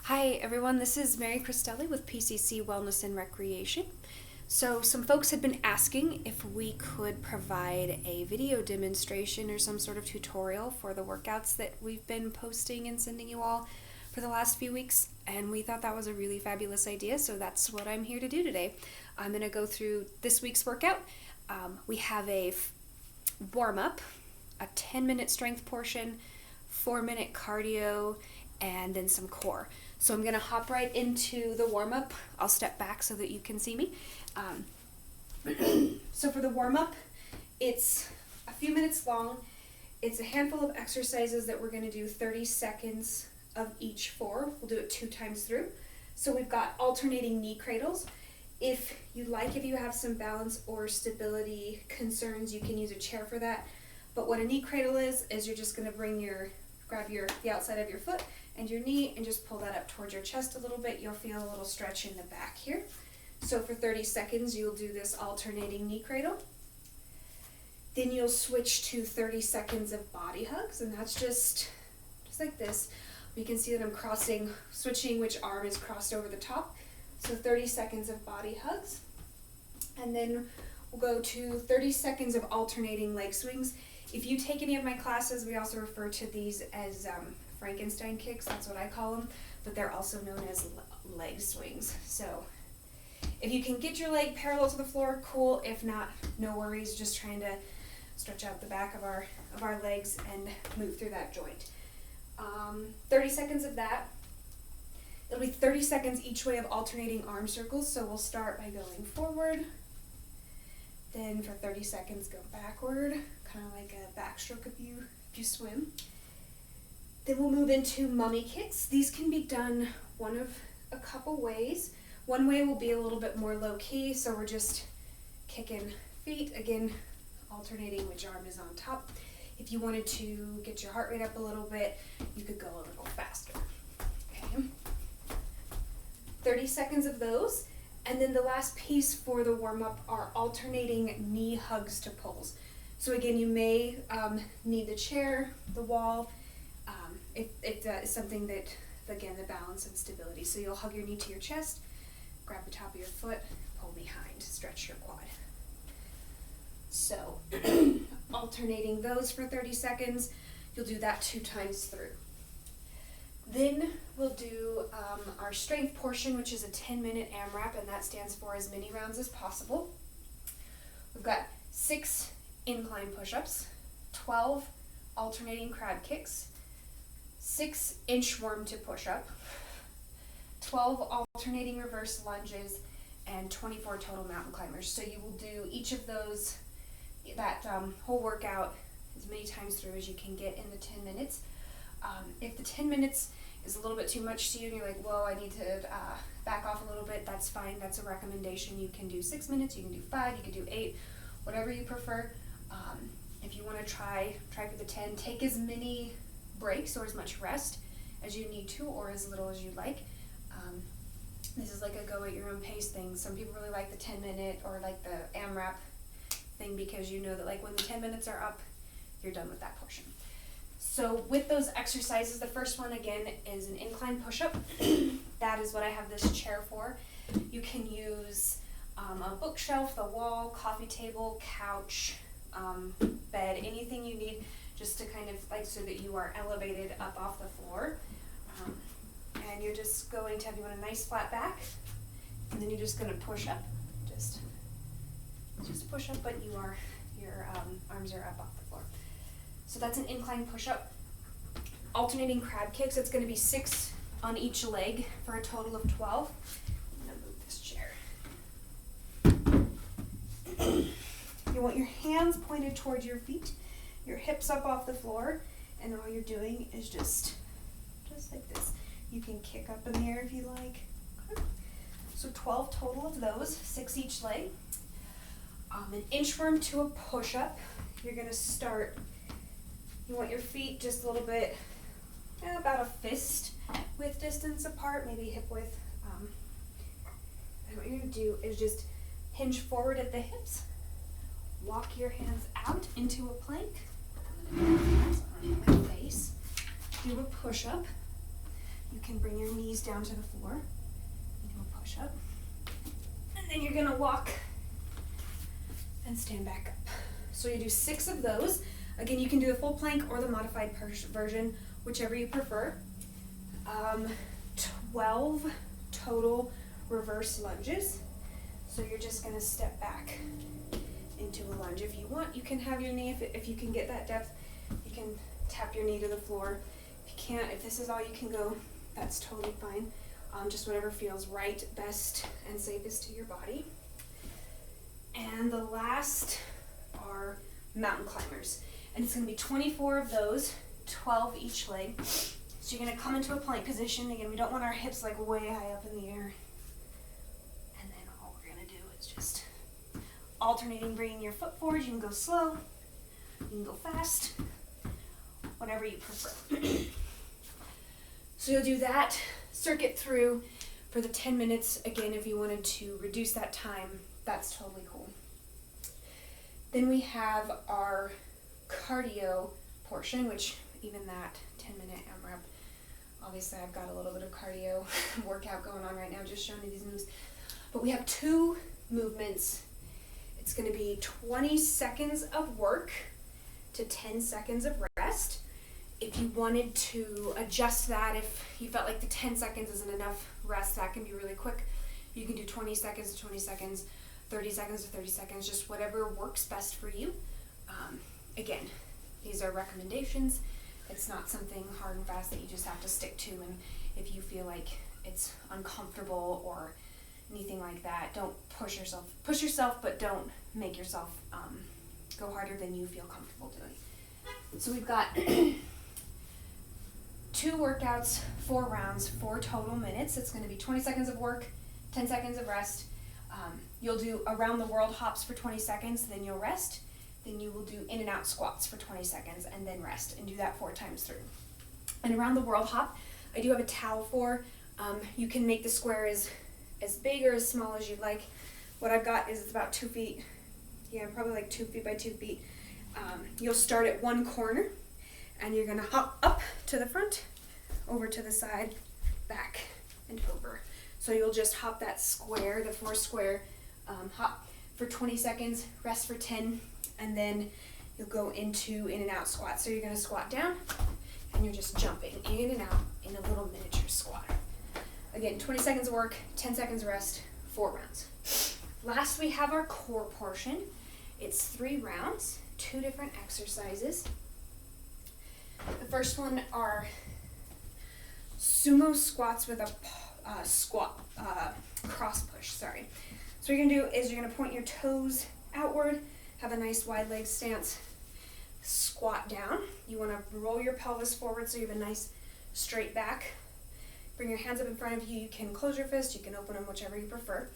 Hi everyone, this is Mary Cristelli with PCC Wellness and Recreation. So some folks had been asking if we could provide a video demonstration or some sort of tutorial for the workouts that we've been posting and sending you all for the last few weeks, and we thought that was a really fabulous idea, so that's what I'm here to do today. I'm going to go through this week's workout. We have a warm-up, a 10-minute strength portion, 4-minute cardio, and then some core. So I'm going to hop right into the warm-up. I'll step back so that you can see me. So for the warm-up, it's a few minutes long. It's a handful of exercises that we're going to do 30 seconds of each for. We'll do it 2 times through. So we've got alternating knee cradles. If you have some balance or stability concerns, you can use a chair for that. But what a knee cradle is you're just going to grab the outside of your foot and your knee and just pull that up towards your chest a little bit. You'll feel a little stretch in the back here. So for 30 seconds, you'll do this alternating knee cradle. Then you'll switch to 30 seconds of body hugs, and that's just like this. You can see that I'm switching which arm is crossed over the top. So 30 seconds of body hugs. And then we'll go to 30 seconds of alternating leg swings. If you take any of my classes, we also refer to these as Frankenstein kicks. That's what I call them, but they're also known as leg swings. So if you can get your leg parallel to the floor, cool. If not, no worries. Just trying to stretch out the back of our legs and move through that joint. 30 seconds of that. It'll be 30 seconds each way of alternating arm circles. So we'll start by going forward. Then for 30 seconds, go backward, kind of like a backstroke if you swim. Then we'll move into mummy kicks. These can be done one of a couple ways. One way will be a little bit more low key, so we're just kicking feet, again, alternating which arm is on top. If you wanted to get your heart rate up a little bit, you could go a little faster. Okay. 30 seconds of those. And then the last piece for the warm-up are alternating knee hugs to pulls. So again, you may need the chair, the wall, if that is something that, again, the balance and stability. So you'll hug your knee to your chest, grab the top of your foot, pull behind, stretch your quad. So alternating those for 30 seconds, you'll do that 2 times through. Then we'll do our strength portion, which is a 10-minute AMRAP, and that stands for as many rounds as possible. We've got 6 incline push-ups, 12 alternating crab kicks, 6 inchworm to push-up, 12 alternating reverse lunges, and 24 total mountain climbers. So you will do each of those, that whole workout, as many times through as you can get in the 10 minutes. If the 10 minutes is a little bit too much to you and you're like, whoa, I need to back off a little bit, that's fine. That's a recommendation. You can do 6 minutes, you can do 5, you can do 8, whatever you prefer. If you want to try for the 10, take as many breaks or as much rest as you need to, or as little as you like. This is like a go at your own pace thing. Some people really like the 10-minute or like the AMRAP thing, because you know that like when the 10 minutes are up, you're done with that portion. So with those exercises, the first one again is an incline push-up. That is what I have this chair for. You can use a bookshelf, the wall, coffee table, couch, bed, anything you need just to kind of like so that you are elevated up off the floor. And you're just going to, you want a nice flat back, and then you're just going to push up. Just push up, but your arms are up off the floor. So that's an incline push-up. Alternating crab kicks, it's going to be 6 on each leg for a total of 12. I'm going to move this chair. You want your hands pointed towards your feet, your hips up off the floor, and all you're doing is just like this. You can kick up in the air if you like. Okay. So 12 total of those, 6 each leg. An inchworm to a push-up. You're going to start. You want your feet just a little bit, about a fist width distance apart, maybe hip width. And what you're going to do is just hinge forward at the hips, walk your hands out into a plank, on my face, do a push-up. you can bring your knees down to the floor and do a push-up. And then you're gonna walk and stand back up. So you do 6 of those. Again, you can do the full plank or the modified version, whichever you prefer. 12 total reverse lunges. So you're just gonna step back into a lunge. If you want, you can have your knee, if you can get that depth, you can tap your knee to the floor. If you can't, if this is all you can go, that's totally fine. Just whatever feels right, best, and safest to your body. And the last are mountain climbers. And it's gonna be 24 of those, 12 each leg. So you're gonna come into a plank position. Again, we don't want our hips like way high up in the air. And then all we're gonna do is just alternating, bringing your foot forward. You can go slow, you can go fast, whatever you prefer. So you'll do that circuit through for the 10 minutes. Again, if you wanted to reduce that time, that's totally cool. Then we have our cardio portion, which even that 10-minute AMRAP, obviously I've got a little bit of cardio workout going on right now, just showing you these moves. But we have 2 movements. It's going to be 20 seconds of work to 10 seconds of rest. If you wanted to adjust that, if you felt like the 10 seconds isn't enough rest, that can be really quick. You can do 20 seconds to 20 seconds, 30 seconds to 30 seconds, just whatever works best for you. Again, these are recommendations. It's not something hard and fast that you just have to stick to, and if you feel like it's uncomfortable or anything like that, don't push yourself. Push yourself, but don't make yourself go harder than you feel comfortable doing. So we've got 2 workouts, 4 rounds, 4 total minutes. It's going to be 20 seconds of work, 10 seconds of rest. You'll do around the world hops for 20 seconds, then you'll rest. Then you will do in and out squats for 20 seconds and then rest, and do that 4 times through. And around the world hop, I do have a towel for. You can make the square as big or as small as you'd like. What I've got is it's about 2 feet. Yeah, probably like 2 feet by 2 feet. You'll start at one corner, and you're gonna hop up to the front, over to the side, back, and over. So you'll just hop that square, the 4 square hop for 20 seconds, rest for 10, and then you'll go into in and out squat. So you're gonna squat down, and you're just jumping in and out in a little miniature squat. Again, 20 seconds of work, 10 seconds rest, 4 rounds. Last, we have our core portion. It's 3 rounds, 2 different exercises. The first one are sumo squats with a cross push, sorry. So what you're gonna do is you're gonna point your toes outward, have a nice wide leg stance, squat down. You wanna roll your pelvis forward so you have a nice straight back. Bring your hands up in front of you. You can close your fist, you can open them, whichever you prefer.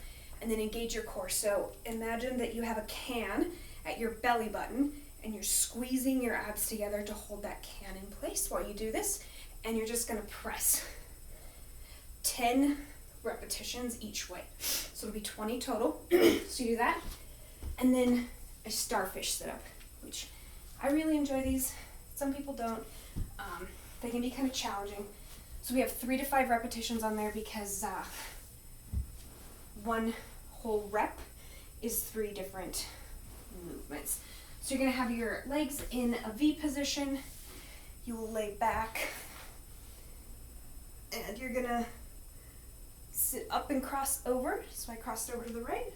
And then engage your core. So imagine that you have a can at your belly button and you're squeezing your abs together to hold that can in place while you do this. And you're just gonna press 10 repetitions each way. So it'll be 20 total. So you do that. And then a starfish sit-up, which I really enjoy these. Some people don't. They can be kind of challenging. So we have 3 to 5 repetitions on there because one whole rep is 3 different movements. So you're gonna have your legs in a V position. You will lay back, and you're gonna sit up and cross over. So I crossed over to the right,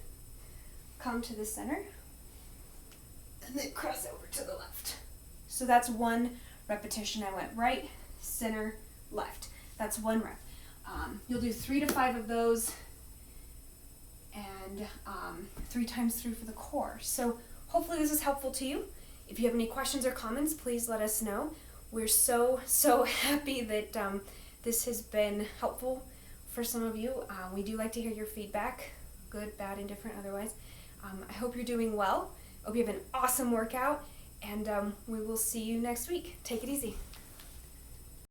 come to the center, and then cross over to the left. So that's 1 repetition. I went right, center, left. That's 1 rep. You'll do 3 to 5 of those, and 3 times through for the core. So hopefully this is helpful to you. If you have any questions or comments, please let us know. We're so happy that this has been helpful for some of you. We do like to hear your feedback, good, bad, indifferent, otherwise. I hope you're doing well. I hope you have an awesome workout, and we will see you next week. Take it easy.